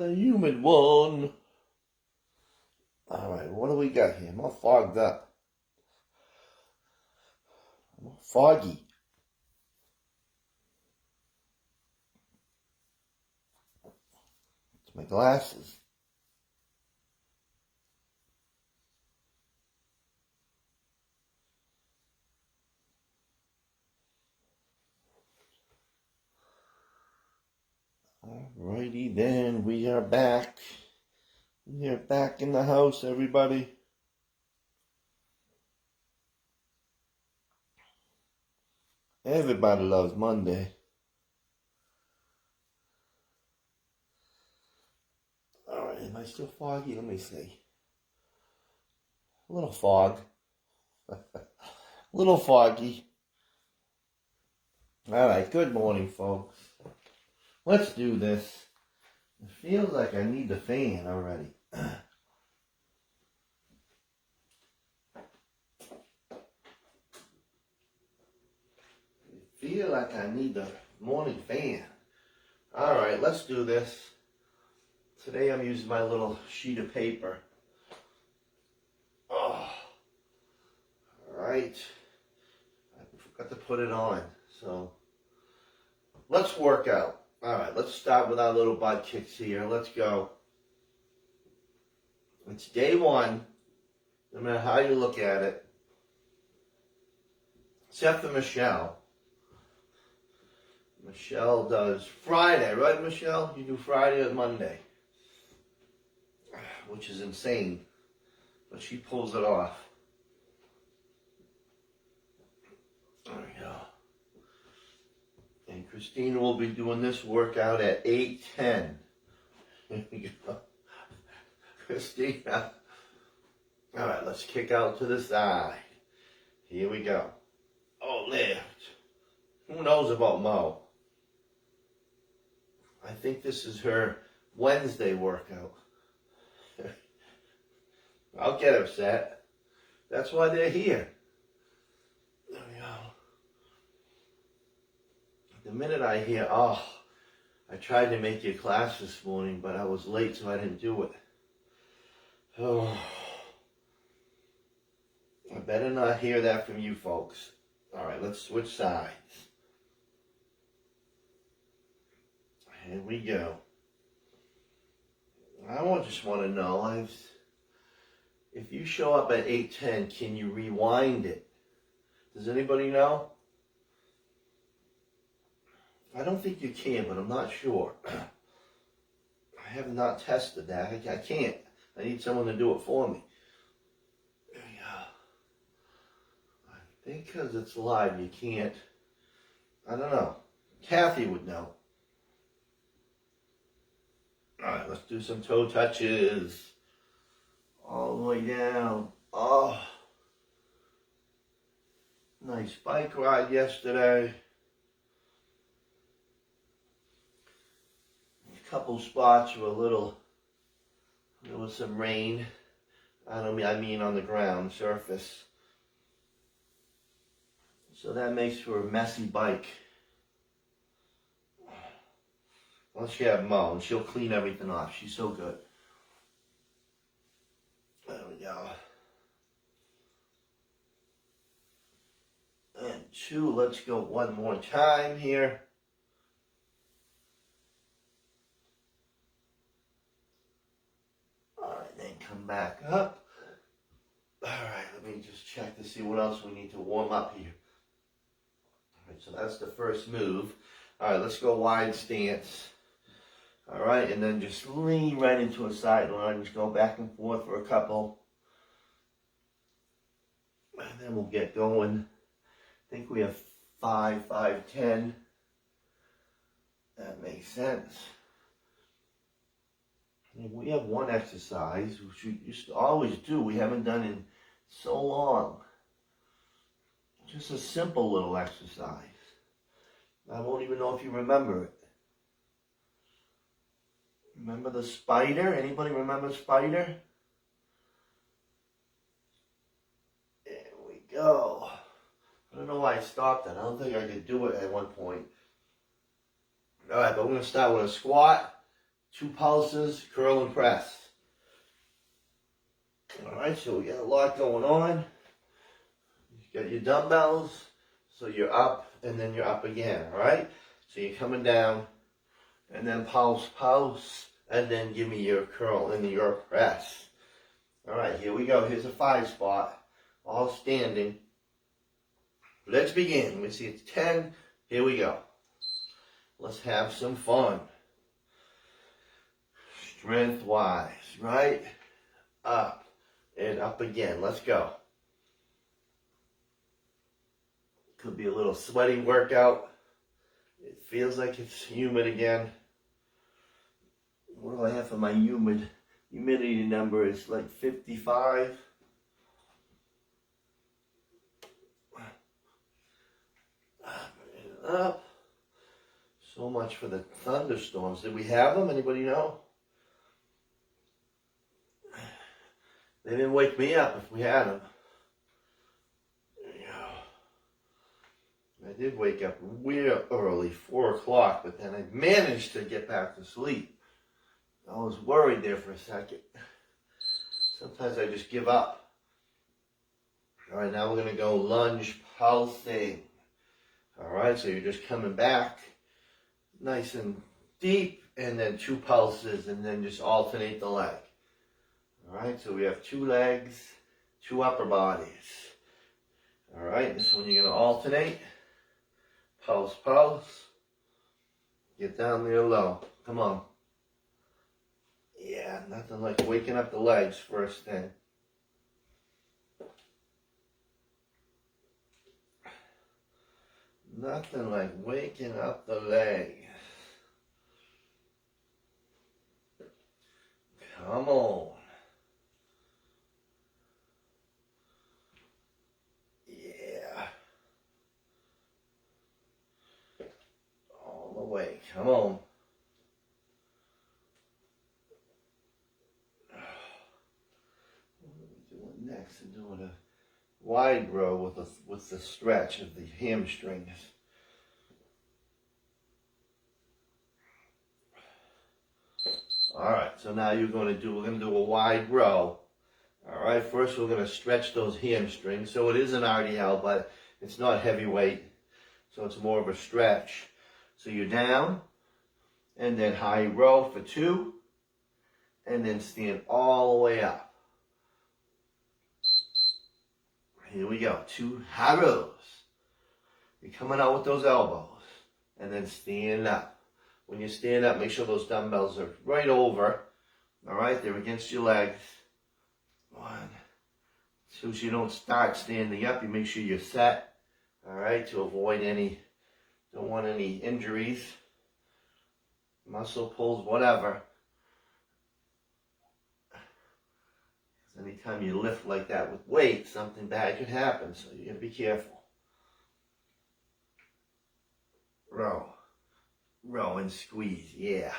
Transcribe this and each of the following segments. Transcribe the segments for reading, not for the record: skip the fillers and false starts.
the humid one. Alright, what do we got here? I'm all fogged up. I'm all foggy. It's my glasses. Alrighty then, we are back. We are back in the house, everybody. Everybody loves Monday. Alright, am I still foggy? Let me see. A little fog. A little foggy. Alright, good morning, folks. Let's do this. It feels like I need the fan already. I feel like I need the morning fan. Alright, let's do this. Today I'm using my little sheet of paper. Oh. Alright. I forgot to put it on. So, let's work out. Alright, let's start with our little butt kicks here. Let's go. It's day one, no matter how you look at it. Except for Michelle. Michelle does Friday, right, Michelle? You do Friday or Monday. Which is insane. But she pulls it off. There we go. And Christina will be doing this workout at 8:10. Here we go. Christina. Alright, let's kick out to the side. Here we go. Oh, lift. Who knows about Mo? I think this is her Wednesday workout. I'll get upset. That's why they're here. There we go. The minute I hear, oh, I tried to make your class this morning, but I was late, so I didn't do it. Oh, I better not hear that from you folks. All right, let's switch sides. Here we go. Just want to know, if you show up at 8:10, can you rewind it? Does anybody know? I don't think you can, but I'm not sure. I have not tested that. I can't. I need someone to do it for me. There we go. I think because it's live, you can't. I don't know. Kathy would know. Alright, let's do some toe touches. All the way down. Oh. Nice bike ride yesterday. A couple spots were there was some rain. I mean on the ground surface. So that makes for a messy bike. Unless you have Mo, and she'll clean everything off. She's so good. There we go. And two, let's go one more time here. Alright, then come back up. Alright, let me just check to see what else we need to warm up here. Alright, so that's the first move. Alright, let's go wide stance. Alright, and then just lean right into a side lunge. Go back and forth for a couple. And then we'll get going. I think we have 5, 5, 10. That makes sense. And we have one exercise, which we used to always do. We haven't done in so long. Just a simple little exercise. I won't even know if you remember it. Remember the spider? Anybody remember spider? There we go. I don't know why I stopped that. I don't think I could do it at one point. Alright, but we're going to start with a squat. 2 pulses, curl and press. All right, so we got a lot going on. You got your dumbbells, so you're up and then you're up again, all right? So you're coming down and then pulse, pulse, and then give me your curl and your press. All right, here we go. Here's a 5 spot, all standing. Let's begin. Let me see, it's 10. Here we go. Let's have some fun. Strength-wise, right? Up and up again. Let's go. Could be a little sweaty workout. It feels like it's humid again. What do I have for my humidity number? It's like 55. Up. So much for the thunderstorms. Did we have them? Anybody know? They didn't wake me up if we had them. I did wake up real early, 4 o'clock, but then I managed to get back to sleep. I was worried there for a second. Sometimes I just give up. All right, now we're going to go lunge pulsing. All right, so you're just coming back nice and deep, and then 2 pulses, and then just alternate the leg. All right, so we have 2 legs, 2 upper bodies. All right, this one you're going to alternate. Pulse, pulse. Get down there low. Come on. Yeah, nothing like waking up the legs first thing. Nothing like waking up the legs. Come on. Yeah. All the way. Come on. What are we doing next? I'm doing a wide row with the stretch of the hamstrings. All right, so now we're going to do a wide row. All right, first we're going to stretch those hamstrings. So it is an RDL, but it's not heavy weight, so it's more of a stretch. So you're down, and then high row for 2, and then stand all the way up. Here we go, 2 high rows. You're coming out with those elbows, and then stand up. When you stand up, make sure those dumbbells are right over. All right, they're against your legs. 1, 2, so you don't start standing up. You make sure you're set. All right, to avoid don't want any injuries, muscle pulls, whatever. Anytime you lift like that with weight, something bad could happen, so you gotta be careful. Row. Row and squeeze, yeah.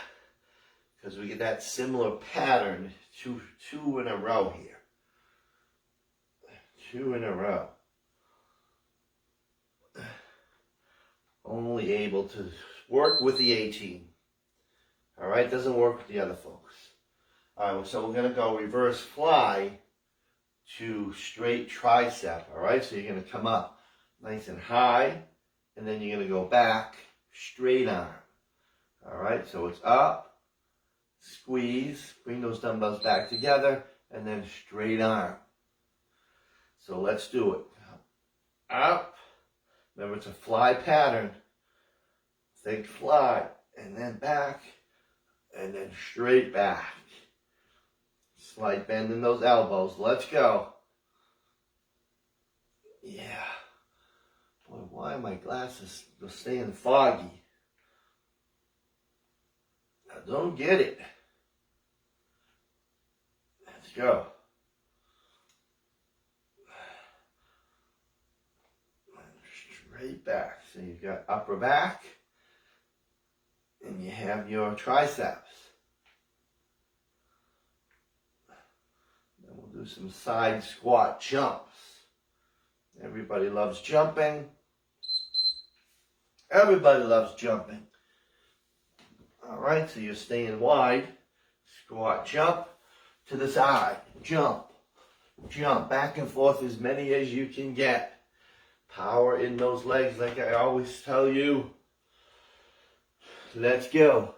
Because we get that similar pattern, two in a row here. 2 in a row. Only able to work with the A team. All right, doesn't work with the other folks. All right, so we're going to go reverse fly to straight tricep. All right, so you're going to come up nice and high, and then you're going to go back, straight arm. All right, so it's up, squeeze, bring those dumbbells back together, and then straight arm. So let's do it. Up. Remember, it's a fly pattern. Think fly, and then back, and then straight back. Slight bend in those elbows. Let's go. Yeah. Boy, why are my glasses staying foggy? I don't get it. Let's go. Straight back. So you've got upper back, and you have your triceps. Then we'll do some side squat jumps. Everybody loves jumping. Everybody loves jumping. All right, so you're staying wide. Squat, jump to the side, jump, jump, back and forth as many as you can get. Power in those legs like I always tell you. Let's go.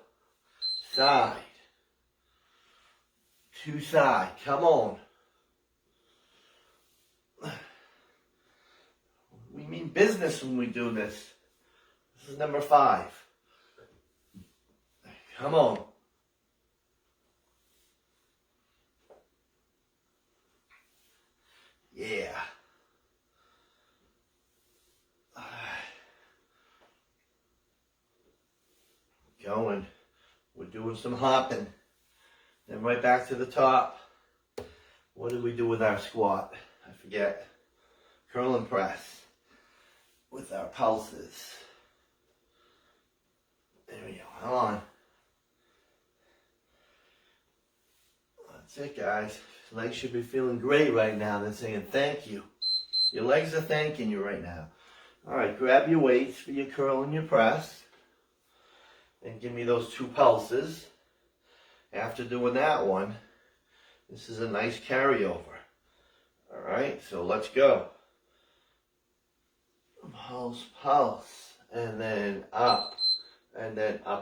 Side. To side. Come on. We mean business when we do this. This is number 5. Come on. Yeah. Going. We're doing some hopping. Then right back to the top. What did we do with our squat? I forget. Curl and press with our pulses. There we go. Come on. That's it, guys. Legs should be feeling great right now. They're saying thank you. Your legs are thanking you right now. All right, grab your weights for your curl and your press. And give me those 2 pulses. After doing that one, this is a nice carryover. All right, so let's go. Pulse, pulse, and then up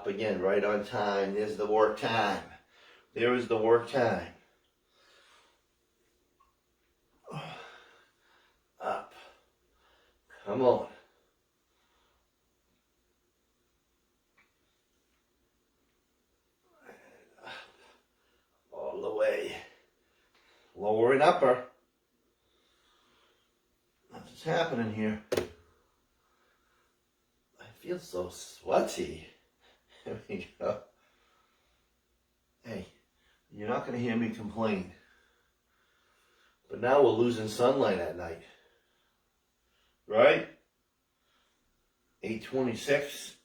again, right on time. There's the work time. There is the work time. Up. Come on. All the way. Lower and upper. That's what's happening here. I feel so sweaty. There we go. Hey, you're not going to hear me complain. But now we're losing sunlight at night. Right? 8:26.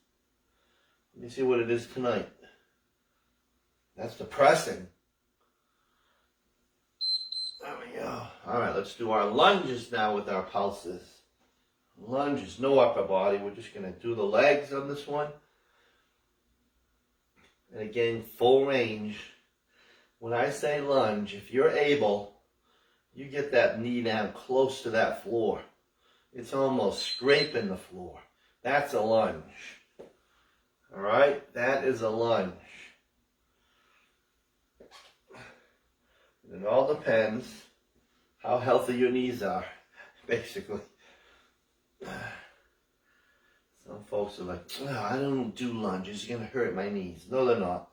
Let me see what it is tonight. That's depressing. There we go. All right, let's do our lunges now with our pulses. Lunges, no upper body. We're just going to do the legs on this one. And again, full range. When I say lunge, if you're able, you get that knee down close to that floor. It's almost scraping the floor. That's a lunge. All right? That is a lunge. And it all depends how healthy your knees are, basically. Some folks are like, oh, I don't do lunges. It's going to hurt my knees. No, they're not.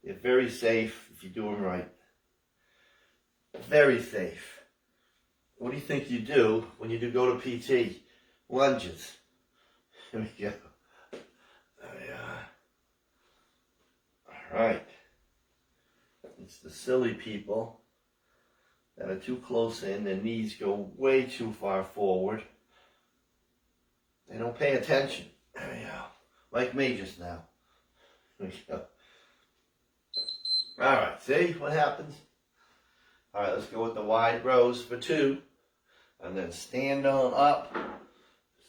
They're very safe if you do them right. Very safe. What do you think you do when you do go to PT? Lunges. Here we go. There we are. All right. It's the silly people that are too close in. Their knees go way too far forward. They don't pay attention. There we go. Like me just now. Here we go. All right. See what happens? All right. Let's go with the wide rows for 2. And then stand on up.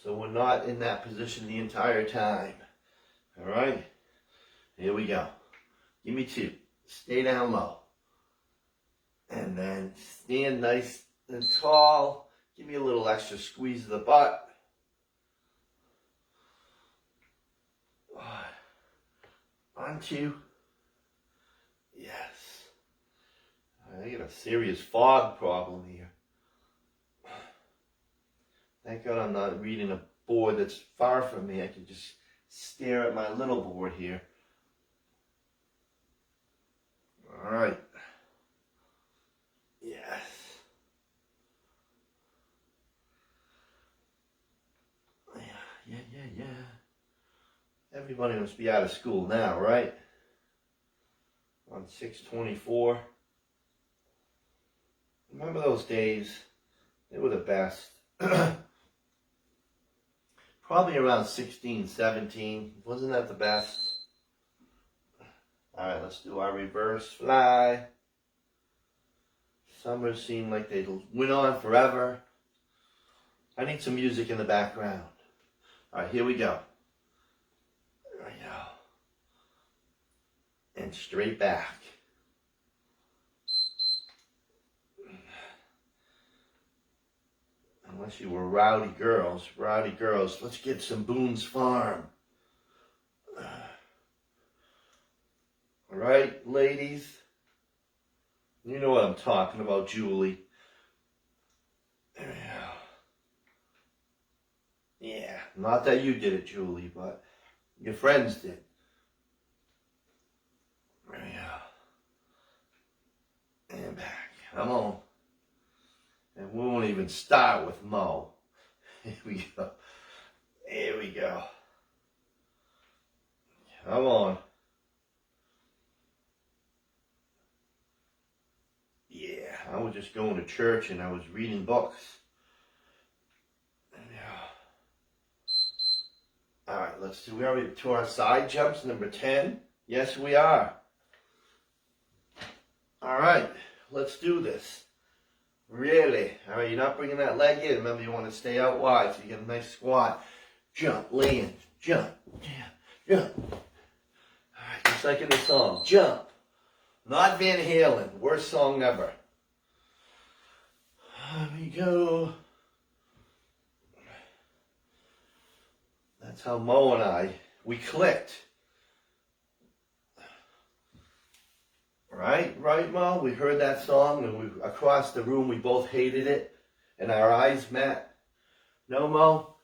So we're not in that position the entire time. All right. Here we go. Give me 2. Stay down low. And then stand nice and tall. Give me a little extra squeeze of the butt. 1, 2. Yes. I got a serious fog problem here. Thank God I'm not reading a board that's far from me. I can just stare at my little board here. All right. Yes. Yeah. Everybody must be out of school now, right? On 6/24. Remember those days? They were the best. Probably around 16, 17. Wasn't that the best? All right, let's do our reverse fly. Summers seem like they went on forever. I need some music in the background. All right, here we go. There we go. and straight back. Unless you were rowdy girls, let's get some Boone's Farm. All right, ladies? You know what I'm talking about, Julie. Yeah, not that you did it, Julie, but your friends did. And back. Come on. And we won't even start with Mo. Here we go. Here we go. Come on. Yeah, I was just going to church and I was reading books. All right, let's do. We already to our side jumps, number 10. Yes, we are. All right, let's do this. Really. All right, you're not bringing that leg in. Remember, you want to stay out wide so you get a nice squat. Jump, land, jump, jump. All right, just like in the song, jump. Not Van Halen, worst song ever. Here we go. That's how Mo and we clicked. Right, Mo? We heard that song and across the room we both hated it and our eyes met. No, Mo?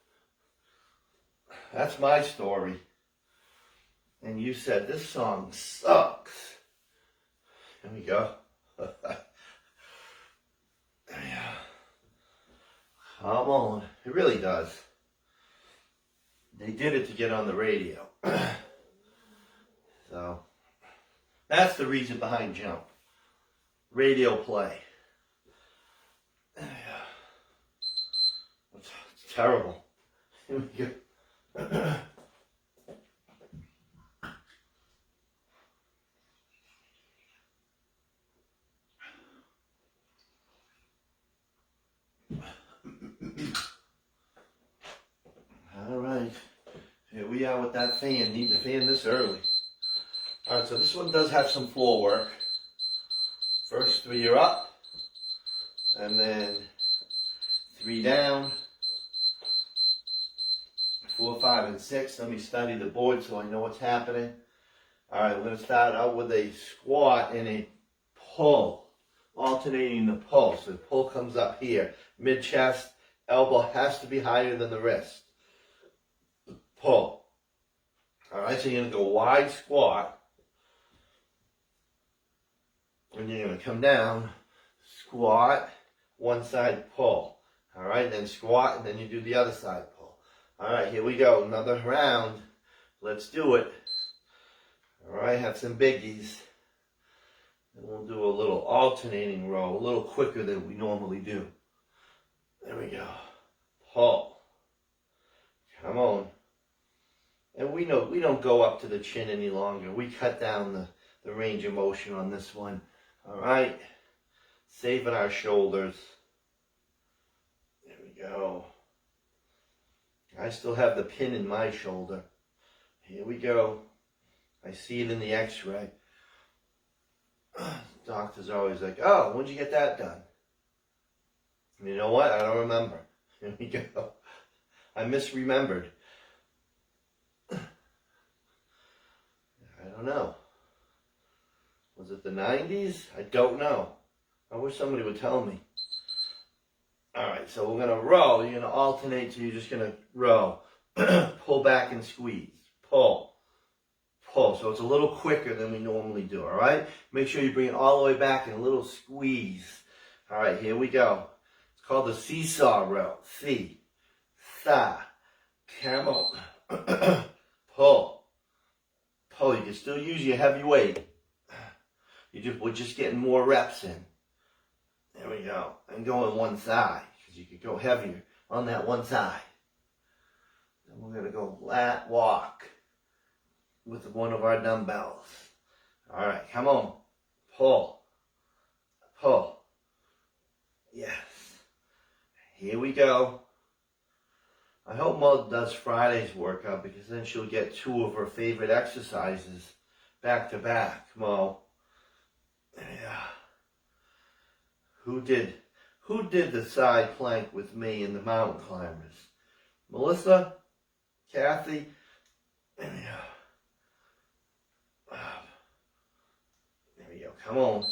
That's my story. And you said, this song sucks. Here we go. Yeah. Come on. It really does. They did it to get on the radio. So, that's the reason behind Jump. Radio play. It's terrible. Here we go. All right. Here we are with that fan. Need the fan this early. All right, so this one does have some floor work. First 3 are up, and then 3 down, 4, 5, and 6. Let me study the board so I know what's happening. All right, we're going to start out with a squat and a pull, alternating the pull. So the pull comes up here, mid-chest, elbow has to be higher than the wrist. Pull. All right, so you're going to go wide squat. And you're going to come down, squat, one side pull. All right, then squat, and then you do the other side pull. All right, here we go. Another round. Let's do it. All right, have some biggies. And we'll do a little alternating row, a little quicker than we normally do. There we go. Pull. Come on. And we know we don't go up to the chin any longer. We cut down the range of motion on this one. All right. Saving our shoulders. There we go. I still have the pin in my shoulder. Here we go. I see it in the x-ray. Doctor's always like, oh, when'd you get that done? And you know what? I don't remember. Here we go. I misremembered. I don't know. Was it the 90s? I don't know. I wish somebody would tell me. All right, so we're going to row. You're going to alternate, so you're just going to row. Pull back and squeeze. Pull. Pull. So it's a little quicker than we normally do, all right? Make sure you bring it all the way back and a little squeeze. All right, here we go. It's called the seesaw row. See. Sa. Camel. Pull. Pull. You can still use your heavy weight. We're just getting more reps in. There we go. And go on one side, because you could go heavier on that one side. Then we're going to go lat walk with one of our dumbbells. All right, come on. Pull. Pull. Yes. Here we go. I hope Mo does Friday's workout, because then she'll get 2 of her favorite exercises back to back, Mo. Yeah. Who did the side plank with me in the mountain climbers? Melissa? Kathy? There we go. Come on.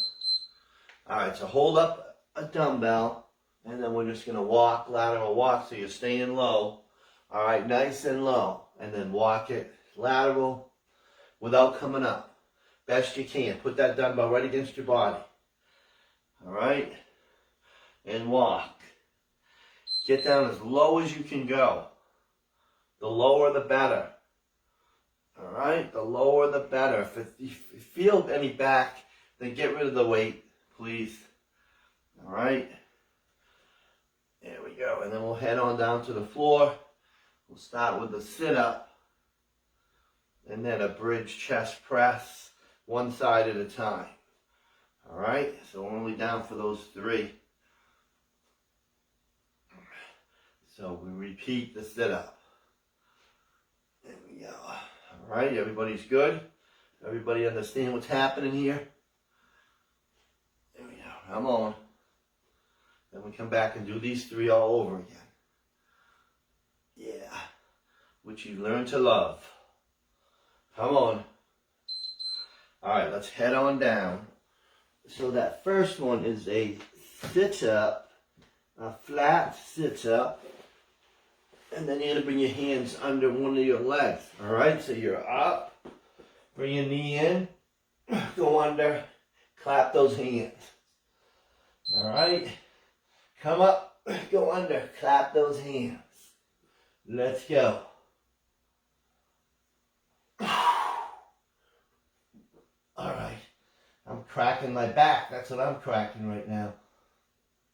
Alright, so hold up a dumbbell, and then we're just going to walk, lateral walk, so you're staying low. Alright, nice and low. And then walk it lateral without coming up. Best you can. Put that dumbbell right against your body. Alright? And walk. Get down as low as you can go. The lower the better. Alright? The lower the better. If you feel any back, then get rid of the weight, please. Alright? There we go. And then we'll head on down to the floor. We'll start with the sit-up. And then a bridge chest press. One side at a time. Alright? So we're only down for those 3. So we repeat the sit-up. There we go. Alright, everybody's good? Everybody understand what's happening here? There we go. Come on. Then we come back and do these 3 all over again. Yeah. Which you learn to love. Come on. Alright, let's head on down. So that first one is a sit-up, a flat sit-up. And then you're going to bring your hands under one of your legs. Alright, so you're up. Bring your knee in. Go under. Clap those hands. Alright. Come up. Go under. Clap those hands. Let's go. Alright. I'm cracking my back. That's what I'm cracking right now.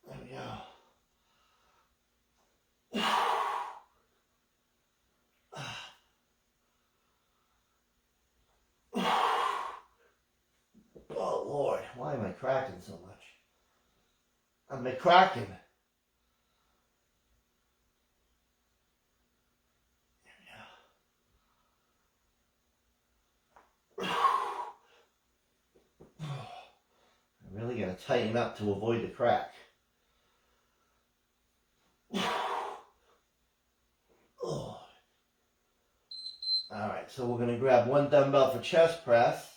There we go. Oh Lord, why am I cracking so much? I'm cracking. I really gotta tighten up to avoid the crack. Alright, so we're gonna grab one dumbbell for chest press.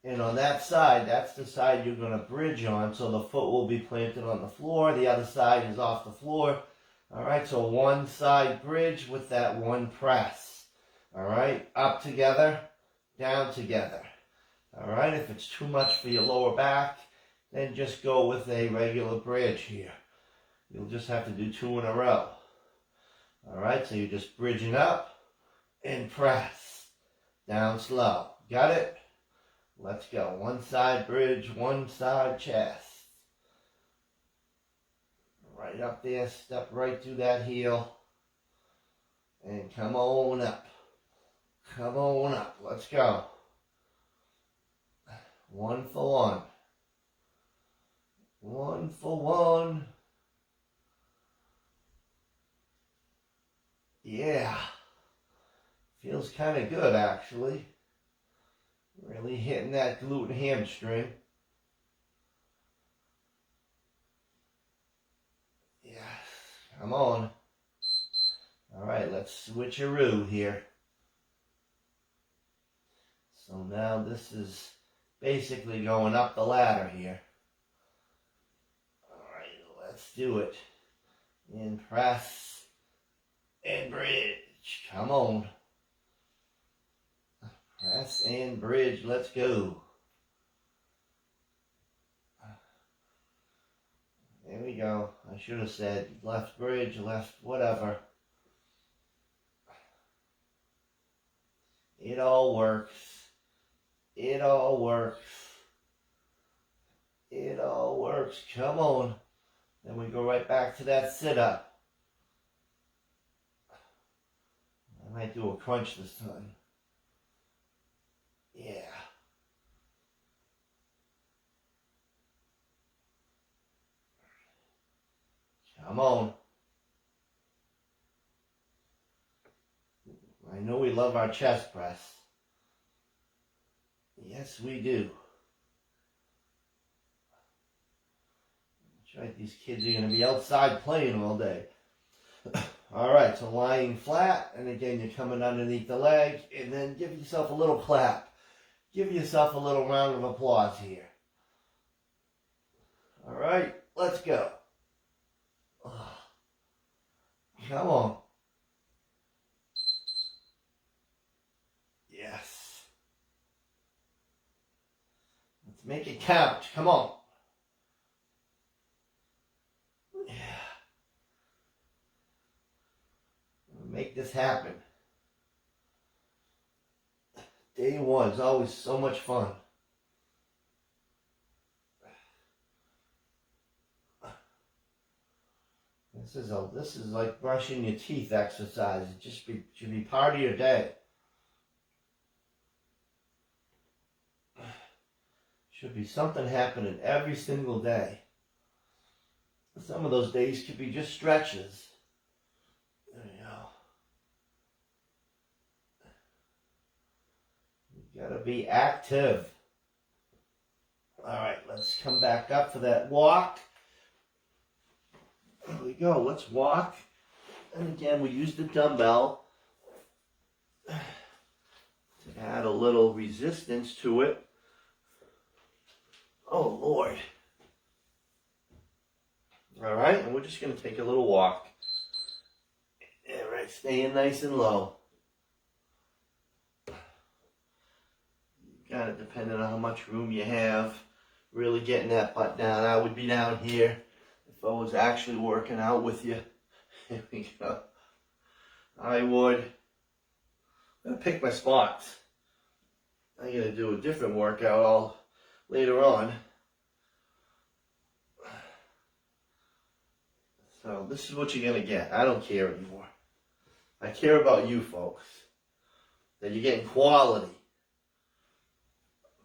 And on that side, that's the side you're going to bridge on. So the foot will be planted on the floor. The other side is off the floor. Alright, so one side bridge with that one press. Alright, up together, down together. Alright, if it's too much for your lower back, then just go with a regular bridge here. You'll just have to do 2 in a row. Alright, so you're just bridging up and press. Down slow. Got it? Let's go. One side bridge, one side chest. Right up there, step right through that heel. And come on up. Come on up. Let's go. 1 for 1. 1 for 1. Yeah. Feels kind of good, actually. Really hitting that glute and hamstring. Yes, come on. Alright, let's switcheroo here. So now this is basically going up the ladder here. Alright, let's do it. And press and bridge. Come on. Press and bridge, let's go. There we go. I should have said left bridge, left whatever. It all works. It all works. It all works. Come on. Then we go right back to that sit-up. I might do a crunch this time. Yeah. Come on. I know we love our chest press. Yes, we do. That's right, these kids are going to be outside playing all day. All right, so lying flat, and again, you're coming underneath the leg, and then give yourself a little clap. Give yourself a little round of applause here. All right, let's go. Come on. Yes. Let's make it count. Come on. Yeah. Make this happen. Day one is always so much fun. This is like brushing your teeth exercise. It should be part of your day. Should be something happening every single day. Some of those days could be just stretches. There you go. You gotta be active. All right, let's come back up for that walk. There we go. Let's walk. And again, we use the dumbbell to add a little resistance to it. Oh, Lord. All right, and we're just going to take a little walk. All right, staying nice and low. You got it, depending on how much room you have. Really getting that butt down. I would be down here if I was actually working out with you. Here we go. I would. I'm going to pick my spots. I'm going to do a different workout all later on. So this is what you're going to get. I don't care anymore. I care about you folks. That you're getting quality.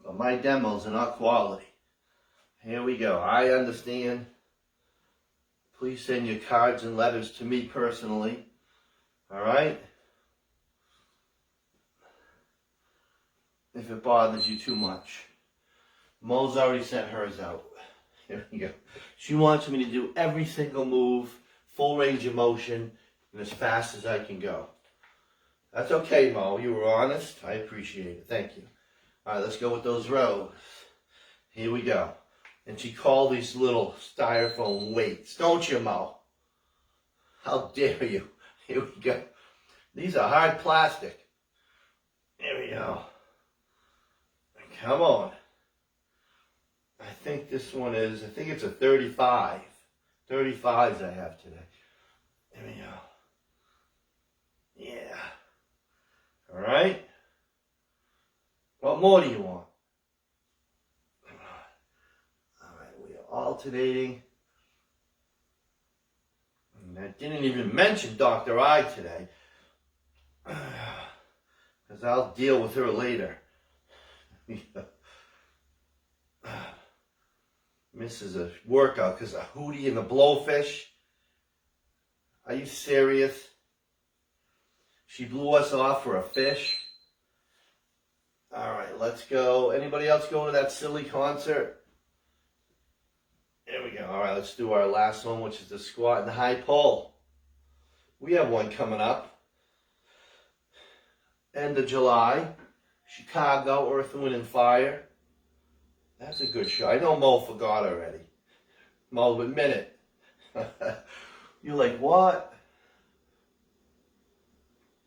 But my demos are not quality. Here we go. I understand. Please send your cards and letters to me personally. All right? If it bothers you too much. Mo's already sent hers out. Here we go. She wants me to do every single move, full range of motion, and as fast as I can go. That's okay, Mo. You were honest. I appreciate it. Thank you. All right, let's go with those rows. Here we go. And she called these little styrofoam weights. Don't you, Mo? How dare you? Here we go. These are hard plastic. Here we go. Come on. I think this one is, I think it's a 35. 35s I have today. There we go. Yeah. All right. What more do you want? All right, we are alternating. And I didn't even mention Dr. I today. Because I'll deal with her later. Misses a workout because of Hootie and the Blowfish. Are you serious? She blew us off for a fish. All right, let's go. Anybody else going to that silly concert? There we go. All right, let's do our last one, which is the squat and the high pull. We have one coming up. End of July. Chicago, Earth, Wind, and Fire. That's a good show. I know Mo forgot already. Mo, admit it. You're like, what?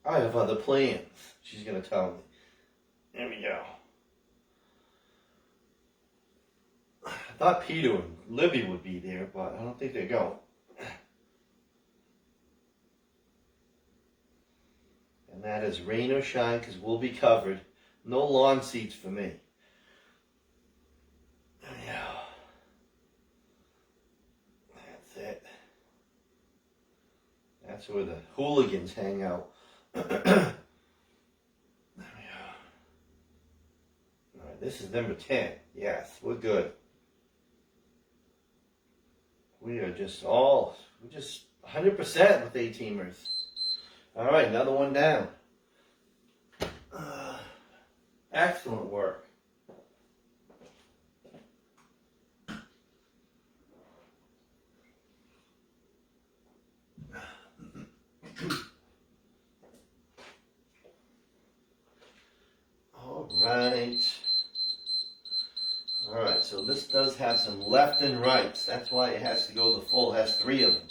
I have other plans. She's going to tell me. There we go. I thought Peter and Libby would be there, but I don't think they're going. And that is rain or shine, because we'll be covered. No lawn seats for me. Yeah. That's it. That's where the hooligans hang out. There we go. All right, this is number 10. Yes, we're good. We're just 100% with A-teamers. All right, another one down. Excellent work. right. All right, so this does have some left and rights. That's why it has to go the full. It has 3 of them.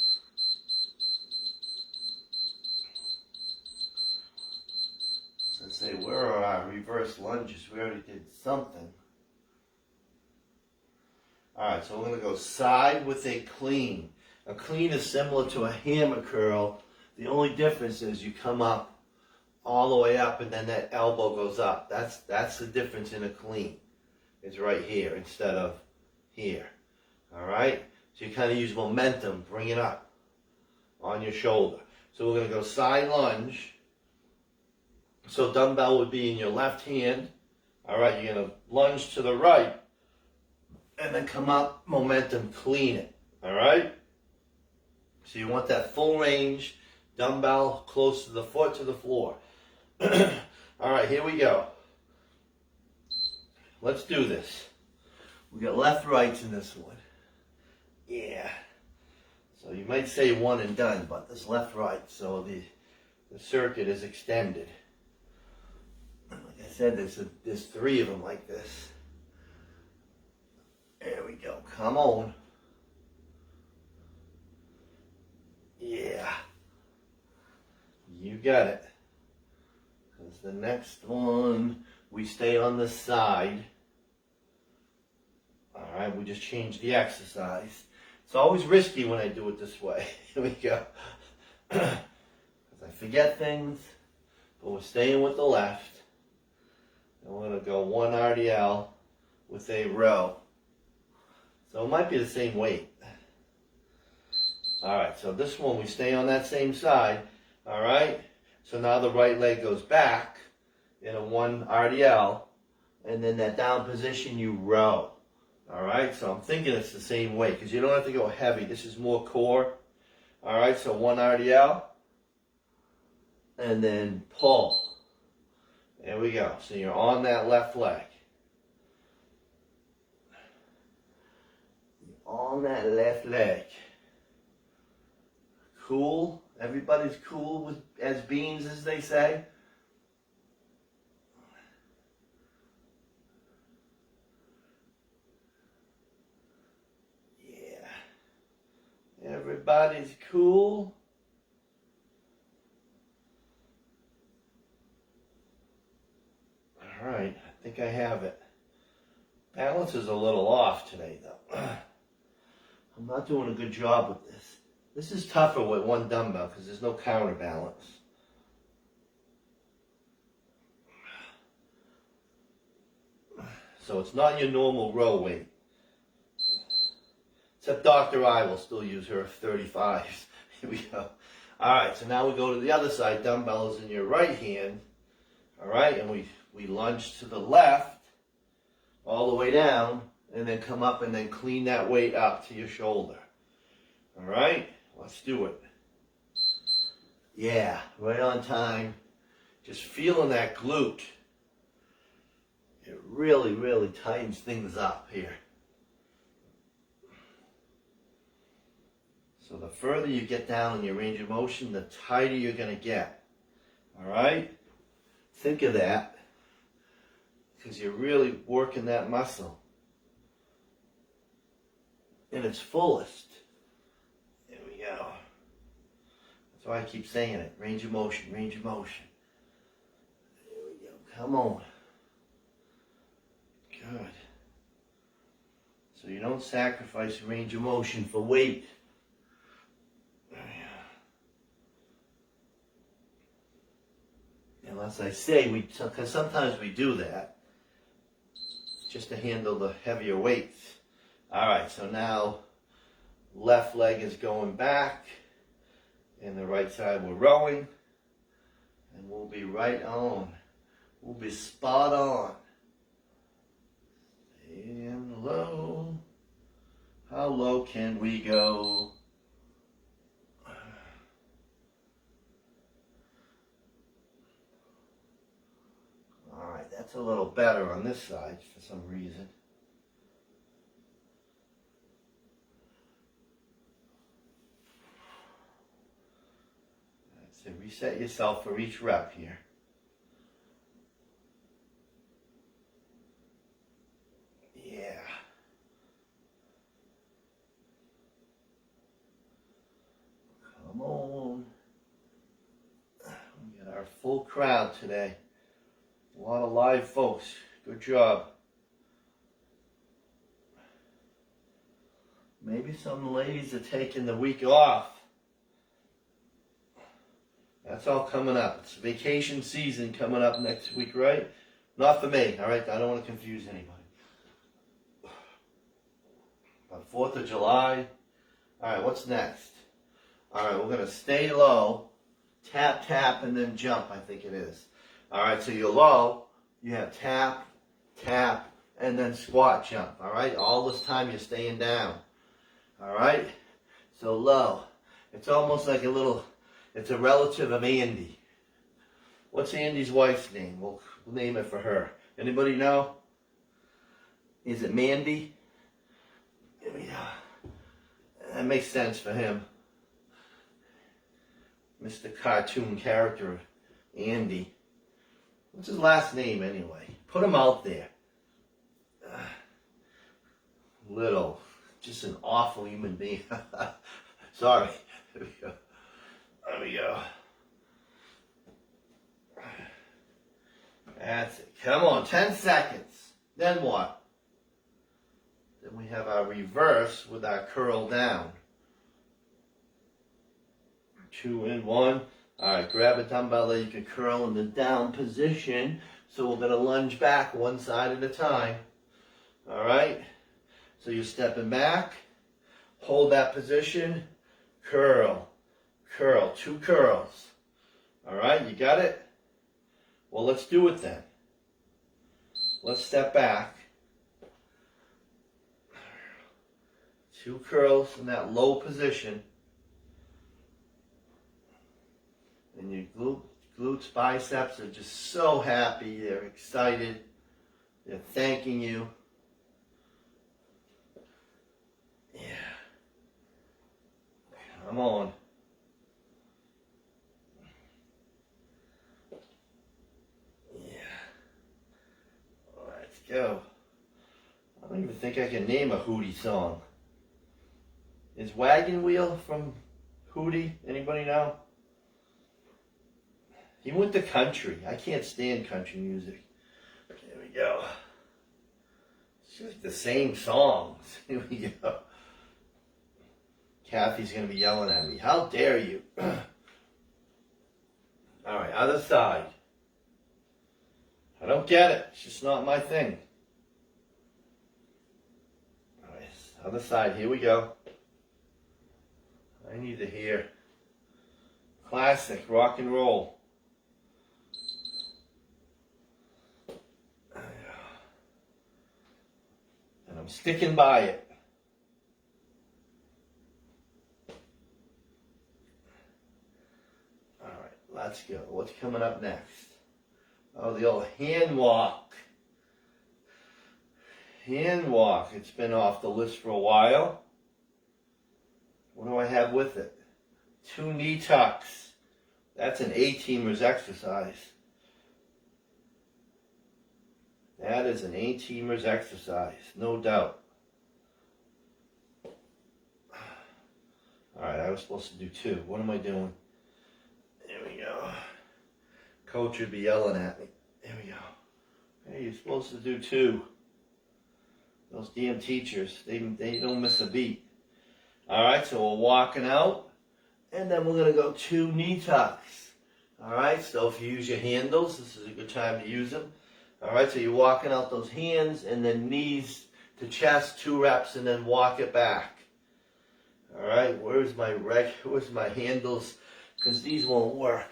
So let's say, where are our reverse lunges? We already did something. All right, so we're going to go side with a clean. A clean is similar to a hammer curl. The only difference is you come up all the way up and then that elbow goes up. That's the difference in a clean. It's right here instead of here. All right? So you kind of use momentum, bring it up on your shoulder. So we're going to go side lunge. So dumbbell would be in your left hand. All right, you're going to lunge to the right and then come up, momentum, clean it. All right? So you want that full range, dumbbell close to the foot to the floor. All right, here we go. Let's do this. We got left, rights in this one. Yeah. So you might say one and done, but this left, right. So the circuit is extended. Like I said, there's 3 of them like this. There we go. Come on. Yeah. You got it. Because the next one, we stay on the side. All right, we just changed the exercise. It's always risky when I do it this way. Here we go. Because I forget things, but we're staying with the left. And we're going to go 1 RDL with a row. So it might be the same weight. All right, so this one, we stay on that same side. All right, so now the right leg goes back in a 1 RDL, and then that down position, you row. All right, so I'm thinking it's the same weight because you don't have to go heavy. This is more core. All right, so 1 RDL, and then pull. There we go. So you're on that left leg. On that left leg. Cool. Everybody's cool with as beans, as they say. Yeah. Everybody's cool. All right. I think I have it. Balance is a little off today, though. I'm not doing a good job with this. This is tougher with 1 dumbbell because there's no counterbalance. So it's not your normal row weight. Except Dr. I will still use her 35s. Here we go. All right, so now we go to the other side. Dumbbell is in your right hand. All right, and we lunge to the left all the way down and then come up and then clean that weight up to your shoulder. All right? Let's do it. Yeah, right on time. Just feeling that glute. It really, really tightens things up here. So the further you get down in your range of motion, the tighter you're going to get. All right? Think of that because you're really working that muscle in its fullest. There we go. That's why I keep saying it. Range of motion, range of motion. There we go. Come on. Good. So you don't sacrifice range of motion for weight. Unless I say, because sometimes we do that, just to handle the heavier weights. All right, so now left leg is going back, and the right side we're rowing, and we'll be right on. We'll be spot on. And low. How low can we go? All right, that's a little better on this side for some reason. So reset yourself for each rep here. full crowd today. A lot of live folks. Good job. Maybe some ladies are taking the week off. That's all coming up. It's vacation season coming up next week, right? Not for me, all right? I don't want to confuse anybody. But 4th of July. All right, what's next? All right, we're going to stay low, tap, tap, and then jump, I think it is. All right, so you're low, you have tap, tap, and then squat jump, all right? All this time you're staying down, all right? So low. It's almost like it's a relative of Andy. What's Andy's wife's name? We'll name it for her. Anybody know? Is it Mandy? Yeah, that makes sense for him. Mr. Cartoon character, Andy. What's his last name anyway? Put him out there. Little, just an awful human being. Sorry. There we go. There we go. That's it. Come on, 10 seconds. Then what? Then we have our reverse with our curl down. 2 and 1. All right, grab a dumbbell that you can curl in the down position. So we're going to lunge back one side at a time. All right. So you're stepping back. Hold that position. Curl. Curl. 2 curls. All right, you got it? Well, let's do it then. Let's step back. 2 curls in that low position. And your glutes, biceps are just so happy. They're excited. They're thanking you. Yeah. Come on. Yeah. Let's go. I don't even think I can name a Hootie song. Is Wagon Wheel from Hootie? Anybody know? He went to country. I can't stand country music. There we go. It's like the same songs. Here we go. Kathy's going to be yelling at me. How dare you? All right, other side. I don't get it. It's just not my thing. All right, other side. Here we go. I need to hear classic rock and roll. And I'm sticking by it. All right, let's go. What's coming up next? Oh, the old hand walk. Hand walk. It's been off the list for a while. What do I have with it? 2 knee tucks. That's an A-teamer's exercise. That is an A-teamer's exercise, no doubt. All right, I was supposed to do 2. What am I doing? There we go. Coach would be yelling at me. There we go. Hey, you're supposed to do 2. Those damn teachers, they don't miss a beat. All right, so we're walking out, and then we're going to go 2 knee tucks. All right, so if you use your handles, this is a good time to use them. All right, so you're walking out those hands, and then knees to chest, 2 reps, and then walk it back. All right, where's my handles? Because these won't work.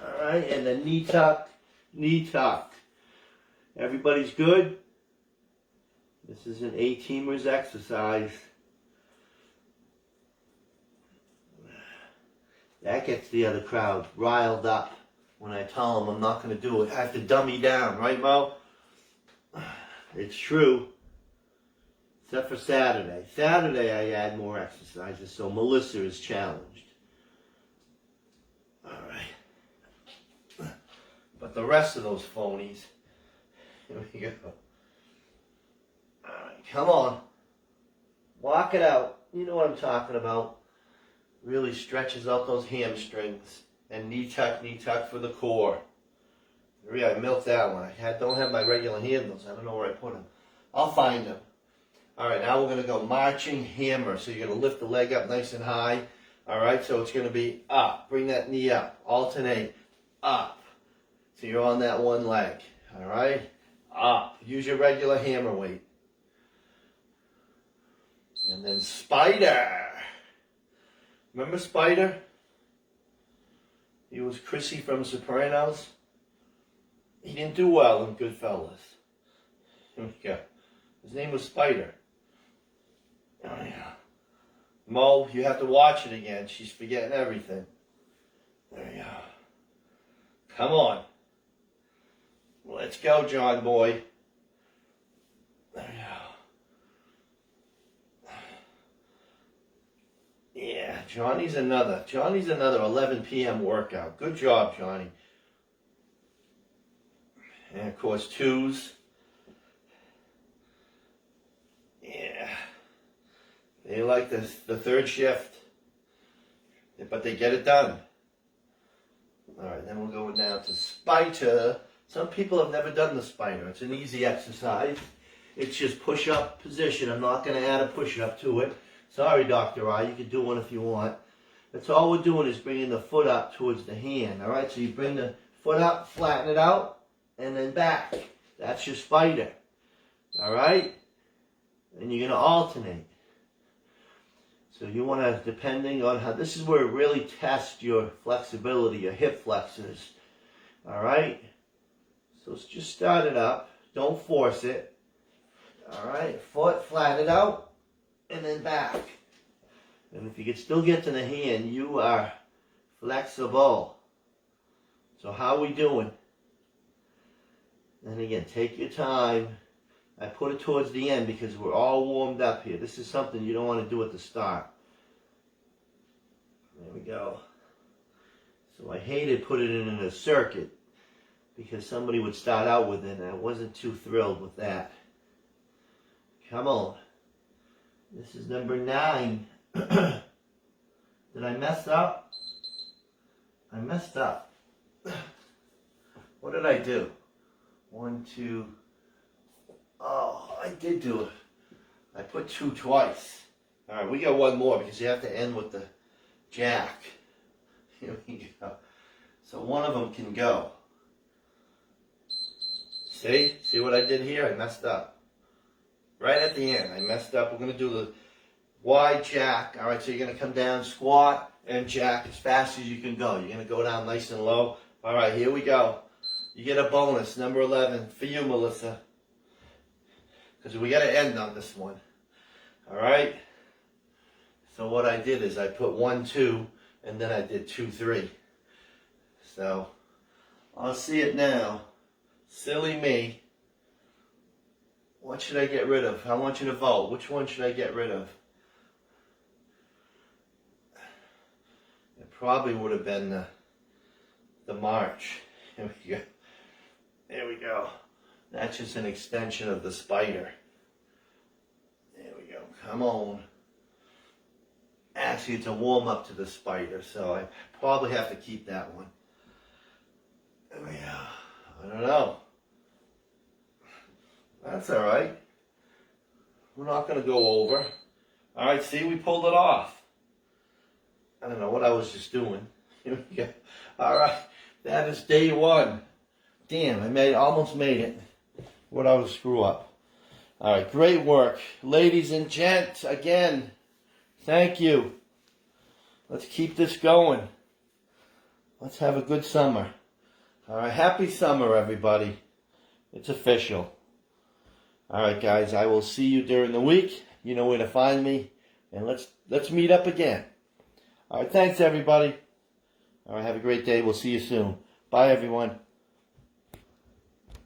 All right, and then knee tuck, knee tuck. Everybody's good? This is an A-teamer's exercise. That gets the other crowd riled up when I tell them I'm not going to do it. I have to dummy down, right, Mo? It's true. Except for Saturday. Saturday I add more exercises, so Melissa is challenged. All right. But the rest of those phonies, here we go. All right, come on. Walk it out. You know what I'm talking about. Really stretches out those hamstrings. and knee tuck for the core. I milked that one. Don't have my regular handles. I don't know where I put them. I'll find them. All right, now we're going to go marching hammer. So you're going to lift the leg up nice and high. All right, so it's going to be up. Bring that knee up. Alternate. Up. So you're on that one leg. All right, up. Use your regular hammer weight. And then spider. Remember Spider? He was Chrissy from Sopranos. He didn't do well in Goodfellas. Here we go. His name was Spider. Oh, yeah. Mo, you have to watch it again. She's forgetting everything. There you go. Come on. Let's go, John boy. There you go. Yeah, Johnny's another 11 p.m. workout. Good job, Johnny. And of course, twos. Yeah. They like the third shift. But they get it done. Alright, then we're going down to spider. Some people have never done the spider. It's an easy exercise. It's just push-up position. I'm not going to add a push-up to it. Sorry, Dr. I. You can do one if you want. That's all we're doing is bringing the foot up towards the hand. Alright, so you bring the foot up, flatten it out. And then back. That's your spider. Alright? And you're going to alternate. So you want to, depending on how, this is where it really tests your flexibility, your hip flexors. Alright? So just start it up. Don't force it. Alright? Foot, flatten it out. And then back. And if you can still get to the hand, you are flexible. So how are we doing? And again, take your time. I put it towards the end because we're all warmed up here. This is something you don't want to do at the start. There we go. So I hated putting it in a circuit because somebody would start out with it and I wasn't too thrilled with that. Come on. This is number 9. Did I mess up? I messed up. What did I do? 1, 2. Oh, I did do it. I put 2 twice. All right, we got one more because you have to end with the jack. Here we go. So one of them can go. See? See what I did here? I messed up. Right at the end, I messed up. We're going to do the wide jack. All right, so you're going to come down, squat, and jack as fast as you can go. You're going to go down nice and low. All right, here we go. You get a bonus, number 11, for you, Melissa. Because we got to end on this one. All right? So what I did is I put 1, 2, and then I did 2, 3. So I'll see it now. Silly me. What should I get rid of? I want you to vote. Which one should I get rid of? It probably would have been the march. Here we go. There we go. That's just an extension of the spider. There we go. Come on. Actually, it's a warm-up to the spider, so I probably have to keep that one. There we go. I don't know. That's all right. We're not going to go over. All right, see, we pulled it off. I don't know what I was just doing. Here we go. All right, that is day 1. Damn, I almost made it. What I was screw up. All right, great work. Ladies and gents, again, thank you. Let's keep this going. Let's have a good summer. All right, happy summer, everybody. It's official. All right, guys, I will see you during the week. You know where to find me. And let's meet up again. All right, thanks, everybody. All right, have a great day. We'll see you soon. Bye, everyone.